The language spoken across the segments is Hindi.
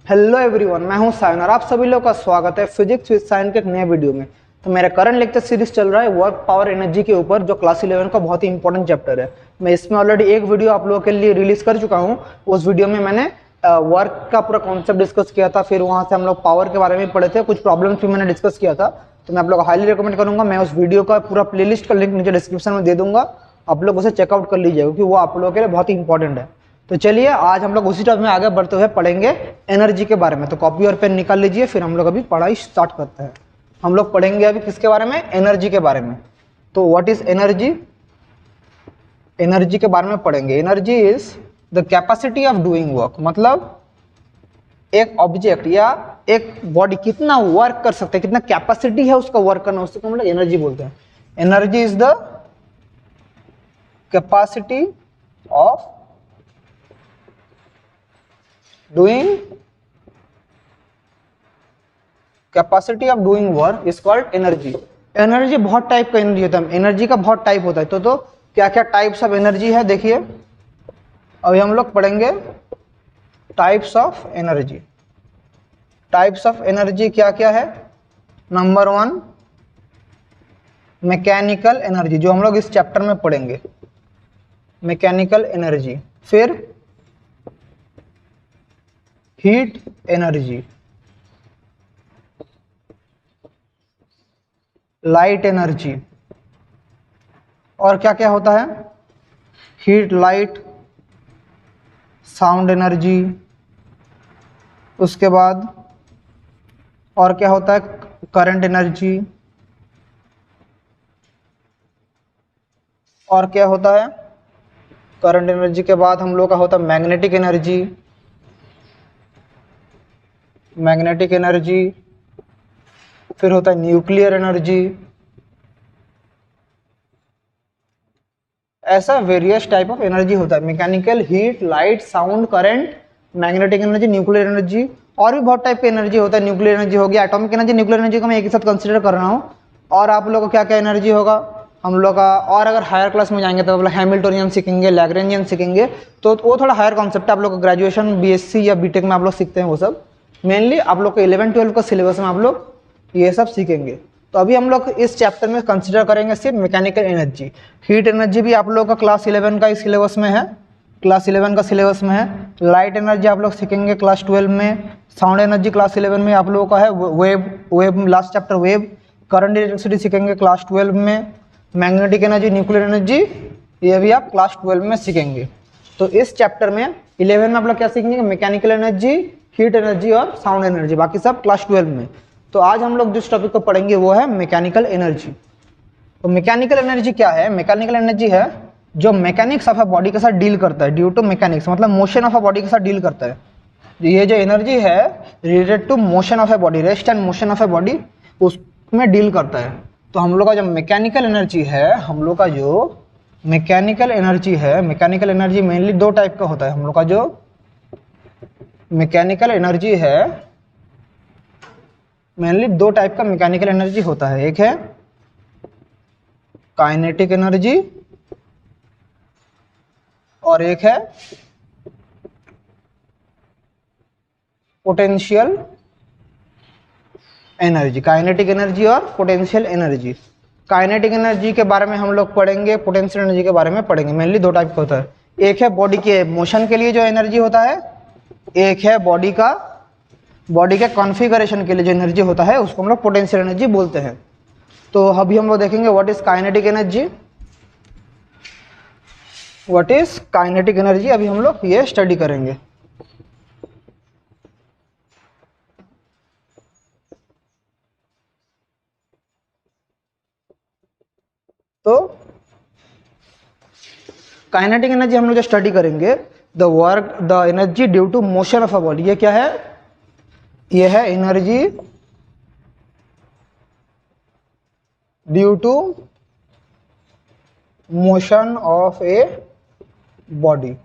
हेलो एवरीवन, मैं हूं सायन और आप सभी लोग का स्वागत है फिजिक्स विद सायन के एक नए वीडियो में। तो मेरा करंट लेक्चर सीरीज चल रहा है वर्क पावर एनर्जी के ऊपर, जो क्लास 11 का बहुत ही इंपॉर्टेंट चैप्टर है। मैं इसमें ऑलरेडी एक वीडियो आप लोगों के लिए रिलीज कर चुका हूं। उस वीडियो में मैंने वर्क का पूरा कॉन्सेप्ट डिस्कस किया था, फिर वहां से हम लोग पावर के बारे में पढ़े थे, कुछ प्रॉब्लम्स भी मैंने डिस्कस किया था। तो मैं आप लोग को हाईली रिकमेंड करूंगा, मैं उस वीडियो का पूरा प्लेलिस्ट का लिंक नीचे डिस्क्रिप्शन में दे दूंगा, आप लोग उसे चेकआउट कर लीजिएगा क्योंकि वो आप लोगों के लिए बहुत ही इंपॉर्टेंट है। तो चलिए आज हम लोग उसी टॉपिक में आगे बढ़ते हुए पढ़ेंगे एनर्जी के बारे में। तो कॉपी और पेन निकाल लीजिए, फिर हम लोग अभी पढ़ाई स्टार्ट करते हैं। हम लोग पढ़ेंगे अभी किसके बारे में? एनर्जी के बारे में। तो व्हाट इज एनर्जी? एनर्जी के बारे में पढ़ेंगे। Energy is the capacity of doing work, मतलब एक ऑब्जेक्ट या एक बॉडी कितना वर्क कर सकते हैं, कितना कैपेसिटी है उसका वर्क करना, उसको हम लोग एनर्जी बोलते हैं। Energy is the capacity of doing capacity of doing work is called energy। Energy बहुत टाइप का एनर्जी होता है, एनर्जी का बहुत टाइप होता है। तो क्या क्या टाइप्स ऑफ एनर्जी है देखिए, अभी हम लोग पढ़ेंगे types of energy. Types of energy क्या क्या है? नंबर 1 मैकेनिकल एनर्जी, जो हम लोग इस चैप्टर में पढ़ेंगे, मैकेनिकल एनर्जी। फिर हीट एनर्जी, लाइट एनर्जी, और क्या क्या होता है? Heat, light, sound energy. उसके बाद और क्या होता है? Current energy. और क्या होता है? करंट एनर्जी के बाद हम लोग का होता है मैग्नेटिक एनर्जी, मैग्नेटिक एनर्जी। फिर होता है न्यूक्लियर एनर्जी। ऐसा वेरियस टाइप ऑफ एनर्जी होता है, mechanical, heat, light, sound, current, magnetic energy, nuclear energy. और भी बहुत टाइप की एनर्जी होता है। न्यूक्लियर एनर्जी हो गया, एटॉमिक एनर्जी, न्यूक्लियर एनर्जी को मैं एक ही साथ कंसीडर कर रहा हूँ। और आप लोगों को क्या क्या एनर्जी होगा हम लोग का, और अगर हायर क्लास में जाएंगे तो हैमिल्टोनियन सीखेंगे, लैग्रेंजियन सीखेंगे, तो वो थोड़ा हायर कॉन्सेप्ट है। आप लोग को ग्रेजुएशन, बीएससी या बीटेक में आप लोग सीखते हैं वो सब। मेनली आप लोग को 11-12 का सिलेबस में आप लोग ये सब सीखेंगे। तो अभी हम लोग इस चैप्टर में कंसीडर करेंगे सिर्फ मैकेनिकल एनर्जी। हीट एनर्जी भी आप लोग का क्लास 11 का इस सिलेबस में है, क्लास 11 का सिलेबस में है। लाइट एनर्जी आप लोग सीखेंगे क्लास 12 में। साउंड एनर्जी क्लास 11 में आप लोगों का है। Wave last chapter wave. Current electricity सीखेंगे क्लास 12 में। मैग्नेटिक एनर्जी, न्यूक्लियर एनर्जी, ये भी आप क्लास 12 में सीखेंगे। तो इस चैप्टर में 11 में आप लोग क्या सीखेंगे? मैकेनिकल एनर्जी, हीट एनर्जी और साउंड एनर्जी, बाकी सब क्लास 12 में। तो आज हम लोग जिस टॉपिक को पढ़ेंगे वो है मैकेनिकल एनर्जी। तो मैकेनिकल एनर्जी क्या है? मैकेनिकल एनर्जी है जो मैकेनिक्स ऑफ अ बॉडी के साथ डील करता है। ड्यू टू मैकेनिक्स मतलब मोशन ऑफ अ बॉडी के साथ डील करता है। ये जो एनर्जी है related to motion of a body, rest and motion of a body, उसमें डील करता है। तो हम लोग का जो मैकेनिकल एनर्जी है, हम लोग का जो मैकेनिकल एनर्जी है, मैकेनिकल एनर्जी मेनली दो टाइप का होता है। हम लोग का जो मैकेनिकल एनर्जी है, मेनली दो टाइप का मैकेनिकल एनर्जी होता है। एक है काइनेटिक एनर्जी और एक है पोटेंशियल एनर्जी। काइनेटिक एनर्जी और पोटेंशियल एनर्जी। काइनेटिक एनर्जी के बारे में हम लोग पढ़ेंगे, पोटेंशियल एनर्जी के बारे में पढ़ेंगे। मेनली दो टाइप का होता है, एक है बॉडी के मोशन के लिए जो एनर्जी होता है, एक है बॉडी के कॉन्फ़िगरेशन के लिए जो एनर्जी होता है, उसको हम लोग पोटेंशियल एनर्जी बोलते हैं। तो अभी हम लोग देखेंगे what is kinetic energy. What is kinetic energy, अभी हम लोग ये स्टडी करेंगे। तो काइनेटिक एनर्जी हम लोग जो स्टडी करेंगे, the energy due to motion of a body. ये क्या है? ये है energy due to motion of a body.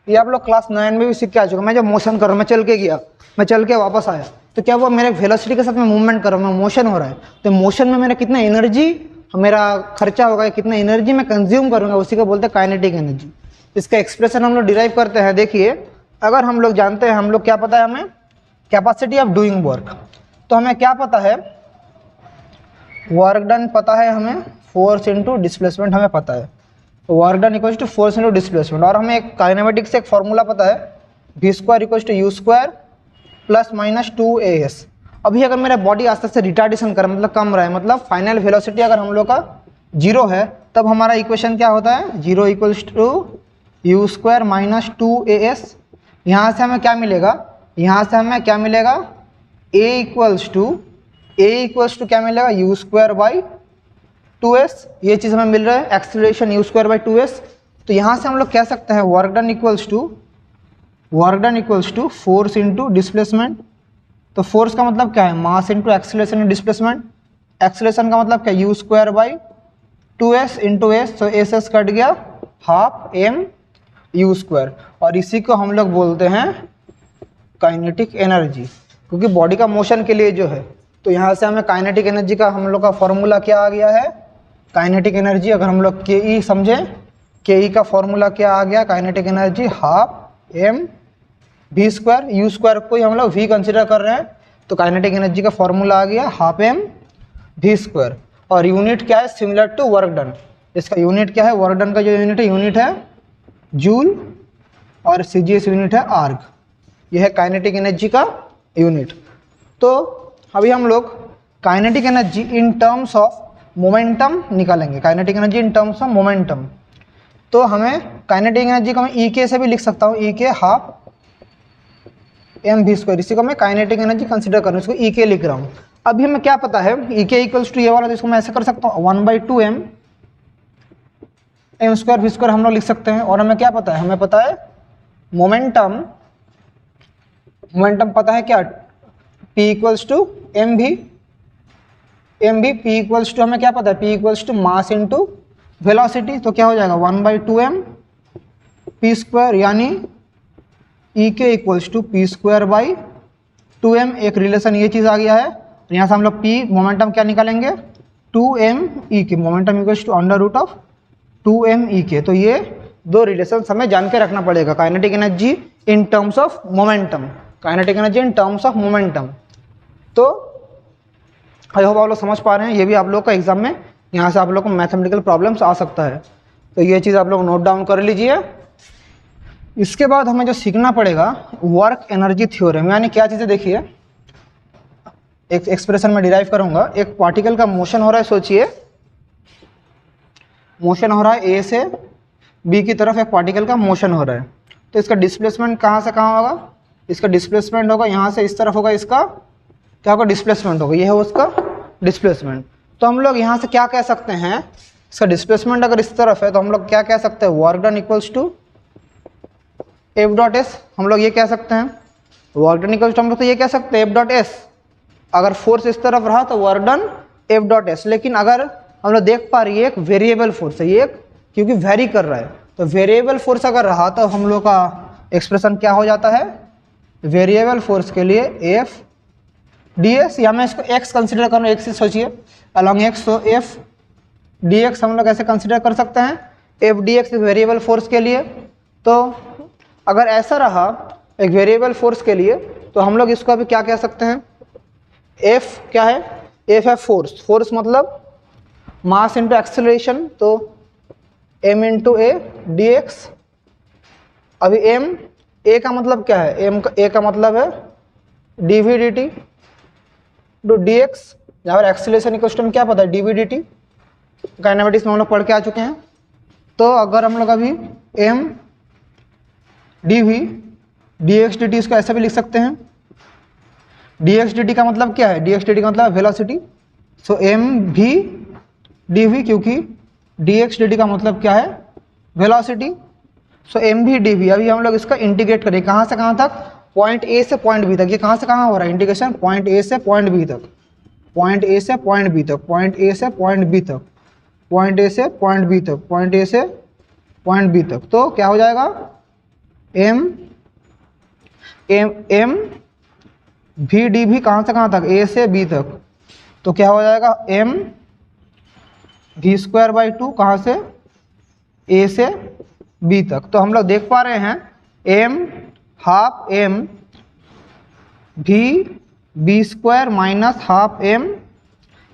ये आप लोग क्लास 9 में भी सीख के आ चुके। मैं जब मोशन कर रहा हूँ, मैं चल के गया, मैं चल के वापस आया, तो क्या वो मेरे वेलोसिटी के साथ मैं मूवमेंट कर रहा हूँ, मोशन हो रहा है। तो मोशन में मेरा कितना एनर्जी मेरा खर्चा होगा, कितना एनर्जी मैं कंज्यूम करूँगा, उसी को बोलते हैं काइनेटिक एनर्जी। इसका एक्सप्रेशन हम लोग डिराइव करते हैं। देखिए, अगर हम लोग जानते हैं, हम लोग क्या पता है हमें कैपेसिटी ऑफ डूइंग वर्क। तो हमें क्या पता है, वर्क डन पता है हमें, फोर्स इनटू डिस्प्लेसमेंट हमें पता है, work done equals to force into displacement. और हमें एक काइनेमेटिक्स से एक फॉर्मूला पता है, v square equals to u square plus minus 2as। अभी अगर मेरा बॉडी आस्ते से रिटार्डेशन करे, मतलब कम रहा है, मतलब फाइनल वेलोसिटी अगर हम लोग का 0 है, तब हमारा इक्वेशन क्या होता है, 0 equals to u square minus 2as। यहाँ से हमें क्या मिलेगा, यहाँ से हमें क्या मिलेगा, a इक्वल्स टू क्या मिलेगा, u स्क्वायर बाई 2s। ये चीज़ हमें मिल रहा है, acceleration u square by 2s। तो यहाँ से हम लोग कह सकते हैं work done equals to force into displacement. तो फोर्स का मतलब क्या है, mass into acceleration in displacement. Acceleration का मतलब क्या है, u square by 2s into S. तो एस एस कट गया, हाफ m u स्क्वायर। और इसी को हम लोग बोलते हैं काइनेटिक एनर्जी, क्योंकि बॉडी का मोशन के लिए जो है। तो यहाँ से हमें काइनेटिक एनर्जी का हम लोग का फॉर्मूला क्या आ गया है, काइनेटिक एनर्जी अगर हम लोग के ई समझें, के ई का फॉर्मूला क्या आ गया, kinetic energy half m v square. u square को ही हम लोग v कंसिडर कर रहे हैं, तो काइनेटिक एनर्जी का फॉर्मूला आ गया हाफ m v स्क्वायर। और यूनिट क्या है, सिमिलर टू वर्क डन। इसका यूनिट क्या है, वर्क डन का जो यूनिट है जूल, और CGS यूनिट है आर्ग। यह है काइनेटिक एनर्जी का यूनिट। तो अभी हम लोग kinetic energy in terms of momentum निकालेंगे, kinetic energy in terms of momentum. तो हमें काइनेटिक एनर्जी को मैं E से भी लिख सकता हूँ, E half m v square. इसी को मैं काइनेटिक एनर्जी कंसिडर कर रहा हूँ, इसको E लिख रहा हूँ। अभी हमें क्या पता है, E इक्वल्स टू ये वाला, तो इसको मैं ऐसे कर सकता हूँ 1/2m m square v square हम लोग लिख सकते हैं। और हमें क्या पता है, हमें पता है मोमेंटम पता है क्या, P equals to m v। P equals to हमें क्या पता है, P equals to mass into velocity. तो क्या हो जाएगा 1/2m p स्क्वायर, यानी E equals to P square by 2m। एक रिलेशन ये चीज़ आ गया है। यहाँ से हम लोग P मोमेंटम क्या निकालेंगे, 2m E momentum equals to under root of 2m E। तो ये दो रिलेशन हमें जान के रखना पड़ेगा, kinetic energy in terms of momentum, kinetic energy in terms of momentum. तो आई होप आप लोग समझ पा रहे हैं। ये भी आप लोग का एग्जाम में यहाँ से आप लोग को मैथमेटिकल प्रॉब्लम्स आ सकता है, तो ये चीज़ आप लोग नोट डाउन कर लीजिए। इसके बाद हमें जो सीखना पड़ेगा वर्क एनर्जी थ्योरम, यानी क्या चीज़ें, देखिए एक एक्सप्रेशन में डिराइव करूँगा। एक पार्टिकल का मोशन हो रहा है, सोचिए मोशन हो रहा है ए से बी की तरफ, एक पार्टिकल का मोशन हो रहा है। तो इसका डिस्प्लेसमेंट कहाँ से कहाँ होगा, इसका डिस्प्लेसमेंट होगा यहाँ से इस तरफ होगा, इसका क्या होगा, डिस्प्लेसमेंट होगा, ये है उसका डिस्प्लेसमेंट। तो हम लोग यहाँ से क्या कह सकते हैं, इसका डिस्प्लेसमेंट अगर इस तरफ है तो हम लोग क्या कह सकते हैं, work done equals to F dot S. हम लोग ये कह सकते हैं वर्क डन इक्वल्स टू, हम लोग तो ये कह सकते हैं एफ डॉट एस। अगर फोर्स इस तरफ रहा तो work done F dot S. लेकिन अगर हम लोग देख पा रही है एक वेरिएबल फोर्स है, ये क्योंकि वेरी कर रहा है, तो वेरिएबल फोर्स अगर रहा तो हम लोग का एक्सप्रेशन क्या हो जाता है, वेरिएबल फोर्स के लिए एफ डी एक्स, या मैं इसको एक्स कंसिडर करूँ, एक्स से सोचिए अलॉन्ग एक्स, तो एफ डी एक्स हम लोग ऐसे कंसिडर कर सकते हैं, F D x variable force के लिए। तो अगर ऐसा रहा एक वेरिएबल फोर्स के लिए, तो हम लोग इसको अभी क्या कह सकते हैं, एफ क्या है, एफ है फोर्स, फोर्स मतलब मास इंटू एक्सेलरेशन, तो M into A D X. अभी एम, ए का मतलब क्या है, ए का मतलब है D V D T to D X, यहाँ पर एक्सेलरेशन इक्वल टू क्या पता है, D V D T, kinematics में हम लोग पढ़ के आ चुके हैं। तो अगर हम लोग अभी M D V D X D T, इसको ऐसा भी लिख सकते हैं, डी एक्स डी टी का मतलब क्या है, डी एक्स डी टी का मतलब वेलोसिटी। सो एम भी डी वी, क्योंकि डी एक्स डी टी का मतलब क्या है, वेलोसिटी। सो एम भी डी वी। अभी हम लोग इसका इंटीग्रेट करें, कहाँ से कहाँ तक, पॉइंट ए से पॉइंट बी तक। ये कहाँ से कहाँ हो रहा है इंटीग्रेशन, पॉइंट ए से पॉइंट बी तक, पॉइंट ए से पॉइंट बी तक, पॉइंट ए से पॉइंट बी तक, पॉइंट ए से पॉइंट बी तक, पॉइंट ए से पॉइंट बी तक। तो क्या हो जाएगा, एम एम एम भी डी भी कहाँ से कहाँ तक, ए से बी तक। तो क्या हो जाएगा, एम वी स्क्वायर बाई 2, कहाँ से, ए से बी तक। तो हम लोग देख पा रहे हैं M half M B square minus half M,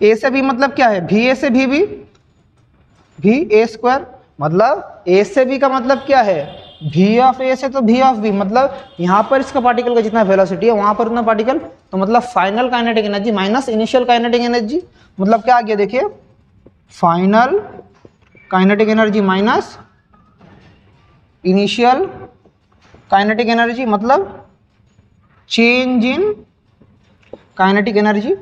A से बी मतलब क्या है, भी ए से भी ए स्क्वायर, मतलब ए से बी का मतलब क्या है, भी ऑफ ए से तो भी ऑफ बी, मतलब यहाँ पर इसका पार्टिकल का जितना वेलोसिटी है वहाँ पर उतना पार्टिकल, तो मतलब final kinetic energy minus initial kinetic energy, मतलब क्या आ गया देखिए, final kinetic energy minus initial kinetic energy, मतलब चेंज इन काइनेटिक एनर्जी।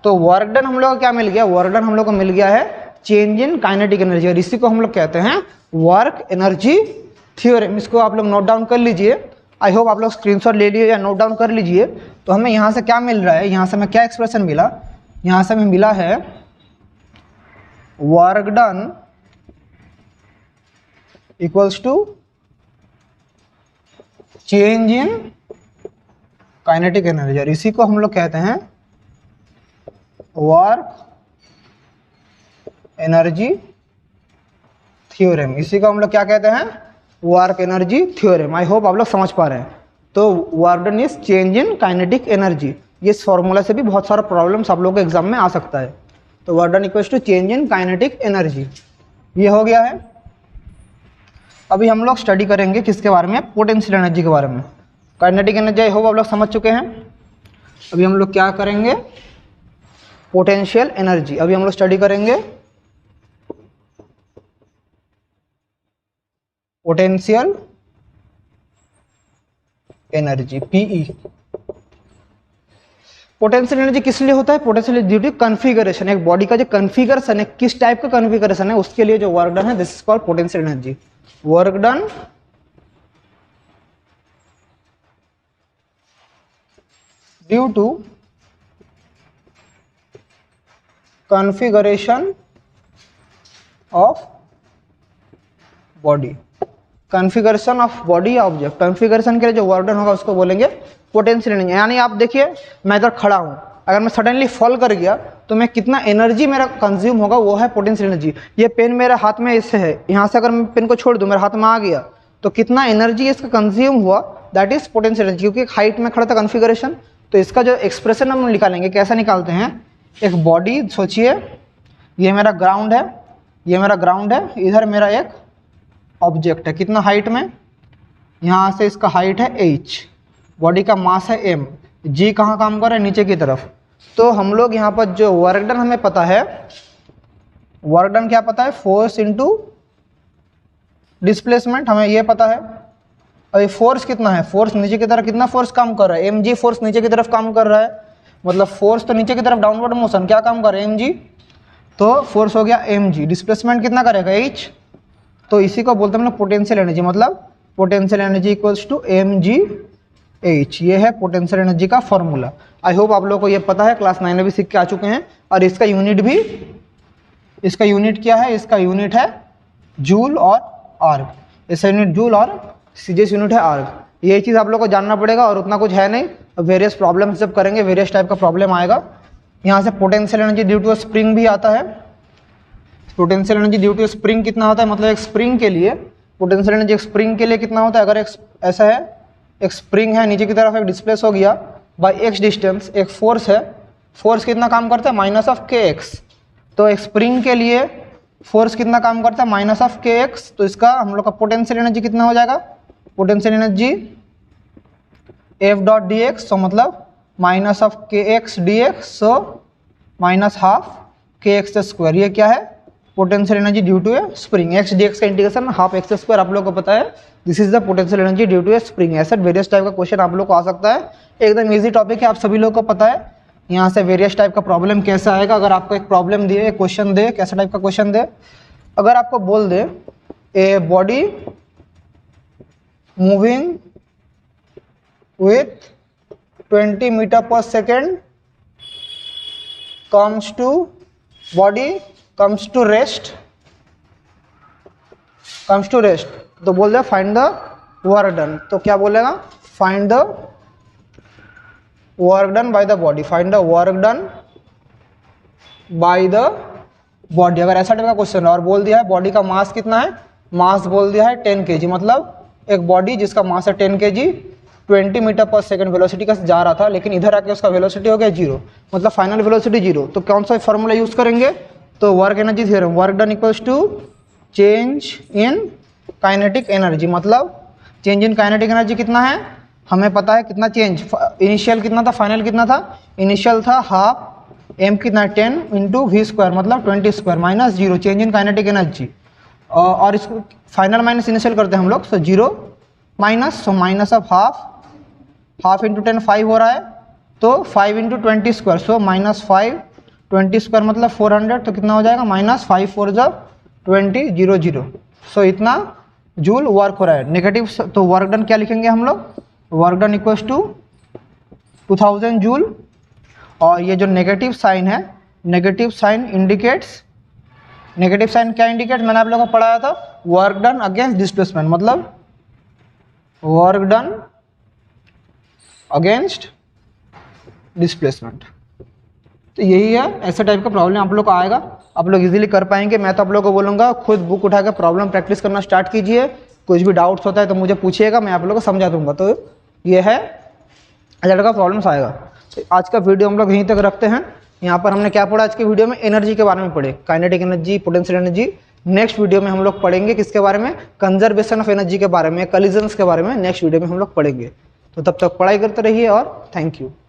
तो वर्क डन हम लोग को क्या मिल गया, वर्क डन हम लोग को मिल गया है चेंज इन काइनेटिक एनर्जी, और इसी को हम लोग कहते हैं वर्क एनर्जी थ्योरम। इसको आप लोग नोट डाउन कर लीजिए, आई होप आप लोग स्क्रीनशॉट ले लिए या नोट डाउन कर लीजिए। तो हमें यहाँ से क्या मिल रहा है, यहाँ से हमें क्या एक्सप्रेशन मिला, यहाँ से हमें मिला है work done equals to change in kinetic energy, और इसी को हम लोग कहते हैं वर्क एनर्जी थ्योरम। इसी को हम लोग क्या कहते हैं, वर्क एनर्जी थ्योरम। आई होप आप लोग समझ पा रहे हैं। तो work done is change in kinetic energy, ये इस फॉर्मूला से भी बहुत सारा प्रॉब्लम्स आप लोगों के एग्जाम में आ सकता है। तो work done equals to change in kinetic energy, ये हो गया है। अभी हम लोग स्टडी करेंगे किसके बारे में, पोटेंशियल एनर्जी के बारे में। काइनेटिक एनर्जी आई होप आप लोग समझ चुके हैं। अभी हम लोग क्या करेंगे, पोटेंशियल एनर्जी। अभी हम लोग स्टडी करेंगे potential energy, PE. Potential energy किस लिए होता है, पोटेंशियल ड्यू टू कॉन्फ़िगरेशन, एक बॉडी का जो कॉन्फ़िगरेशन है, किस टाइप का कॉन्फ़िगरेशन है, उसके लिए जो वर्क डन है, this is called potential energy. Work done due to configuration of body, configuration of body या ऑब्जेक्ट, कॉन्फ़िगरेशन के लिए जो वर्क डन होगा उसको बोलेंगे पोटेंशियल एनर्जी। यानी आप देखिए, मैं इधर खड़ा हूँ, अगर मैं सडनली फॉल कर गया तो मैं कितना एनर्जी मेरा कंज्यूम होगा, वो है पोटेंशियल एनर्जी। ये पेन मेरे हाथ में इससे है, यहाँ से अगर मैं पेन को छोड़ दूँ मेरे हाथ में आ गया तो कितना एनर्जी इसका कंज्यूम हुआ, दैट इज पोटेंशियल एनर्जी। क्योंकि हाइट में खड़ा था कॉन्फ़िगरेशन, तो इसका जो एक्सप्रेशन हम निकालेंगे, कैसा निकालते हैं, एक बॉडी सोचिए, ये मेरा ग्राउंड है, ये मेरा ग्राउंड है, इधर मेरा एक ऑब्जेक्ट है, कितना हाइट में, यहाँ से इसका हाइट है h, बॉडी का मास है m, g कहाँ काम कर रहा है, नीचे की तरफ। तो हम लोग यहाँ पर जो वर्क डन हमें पता है, वर्क डन क्या पता है, फोर्स इनटू डिस्प्लेसमेंट, हमें ये पता है। और ये फोर्स कितना है, फोर्स नीचे की तरफ कितना फोर्स काम कर रहा है, mg फोर्स नीचे की तरफ काम कर रहा है, मतलब फोर्स तो नीचे की तरफ डाउनवर्ड मोशन क्या काम कर रहा है, mg, तो फोर्स हो गया mg, डिस्प्लेसमेंट कितना करेगा h, तो इसी को बोलते हैं हम लोग पोटेंशियल एनर्जी, मतलब potential energy equals to mg h, ये है पोटेंशियल एनर्जी का फॉर्मूला। आई होप आप लोगों को ये पता है, क्लास 9 में भी सीख के आ चुके हैं। और इसका यूनिट भी, इसका यूनिट क्या है, इसका यूनिट है जूल और आर्ग, इसका यूनिट जूल और सीजीएस यूनिट है आर्ग। ये चीज़ आप लोग को जानना पड़ेगा, और उतना कुछ है नहीं। वेरियस प्रॉब्लम जब करेंगे, वेरियस टाइप का प्रॉब्लम आएगा। यहाँ से potential energy due to spring भी आता है, potential energy due to spring कितना होता है, मतलब एक स्प्रिंग के लिए पोटेंशियल एनर्जी, एक स्प्रिंग के लिए कितना होता है, अगर एक ऐसा है, एक स्प्रिंग है, नीचे की तरफ एक डिस्प्लेस हो गया बाय x डिस्टेंस, एक फोर्स है, फोर्स कितना काम करता है, माइनस ऑफ kx, तो एक स्प्रिंग के लिए फोर्स कितना काम करता है, माइनस ऑफ kx, तो इसका हम लोग का पोटेंशियल एनर्जी कितना हो जाएगा, potential energy F dot dx, तो मतलब minus of kx dx, so minus half kx square, ये क्या है, potential energy due to a spring. x dx का इंटीग्रेशन हाफ एक्स स्क्वायर आप लोगों को पता है, this is the potential energy due to a spring. ऐसा वेरियस टाइप का क्वेश्चन आप लोग को आ सकता है, एकदम इजी टॉपिक है, आप सभी लोग को पता है। यहाँ से वेरियस टाइप का प्रॉब्लम कैसे आएगा, अगर आपको एक प्रॉब्लम दिए, एक क्वेश्चन दे, कैसा टाइप का क्वेश्चन दे, अगर आपको बोल दे a body moving with 20 metre per second comes to body comes to rest, तो बोल दे फाइंड द वर्क डन, तो क्या बोलेगा, find the work done by the body, find the work done by the body. अगर ऐसा टाइप का क्वेश्चन है और बोल दिया है बॉडी का मास कितना है, मास बोल दिया है 10 kg, मतलब एक बॉडी जिसका मास है 10 kg, 20 मीटर पर सेकंड वेलोसिटी का जा रहा था, लेकिन इधर आके उसका वेलोसिटी हो गया 0, मतलब फाइनल वेलोसिटी 0। तो कौन सा फॉर्मूला यूज़ करेंगे? तो work energy theorem, work done equals to change in kinetic energy. मतलब चेंज इन काइनेटिक एनर्जी कितना है, हमें पता है कितना चेंज, इनिशियल कितना था, फाइनल कितना था, इनिशियल था हाफ, m कितना 10 इंटू वी स्क्वायर मतलब 20 square minus 0, change in kinetic energy. और इसको फाइनल माइनस इनिशियल करते हैं हम लोग, सो 0 minus, so minus of half into 10 5 हो रहा है, तो 5 into 20 square, so minus 5, 20 square मतलब 400, तो कितना हो जाएगा माइनस 5 4 जब 20 0 0, सो इतना जूल वर्क हो रहा है। नेगेटिव तो वर्क डन क्या लिखेंगे हम लोग, work done equals to 2000 joule. और ये जो नेगेटिव साइन है, negative sign indicates, negative sign क्या इंडिकेट, मैंने आप लोगों को पढ़ाया था, वर्क डन अगेंस्ट डिस्प्लेसमेंट, मतलब वर्क डन अगेंस्ट डिस्प्लेसमेंट। तो यही है, ऐसे टाइप का प्रॉब्लम आप लोग को आएगा, आप लोग इजीली कर पाएंगे। मैं तो आप लोगों को बोलूँगा खुद बुक उठा के प्रॉब्लम प्रैक्टिस करना स्टार्ट कीजिए, कुछ भी डाउट्स होता है तो मुझे पूछिएगा, मैं आप लोगों को समझा दूंगा। तो ये है ऐसा का प्रॉब्लम्स आएगा। तो आज का वीडियो हम लोग यहीं तक रखते हैं। यहाँ पर हमने क्या पढ़ा आज के वीडियो में, एनर्जी के बारे में पढ़े, kinetic energy, potential energy. Next video में हम लोग पढ़ेंगे किसके बारे में, कंजर्वेशन ऑफ एनर्जी के बारे में, कॉलिजन्स के बारे में नेक्स्ट वीडियो में हम लोग पढ़ेंगे। तो तब तक पढ़ाई करते रहिए और थैंक यू।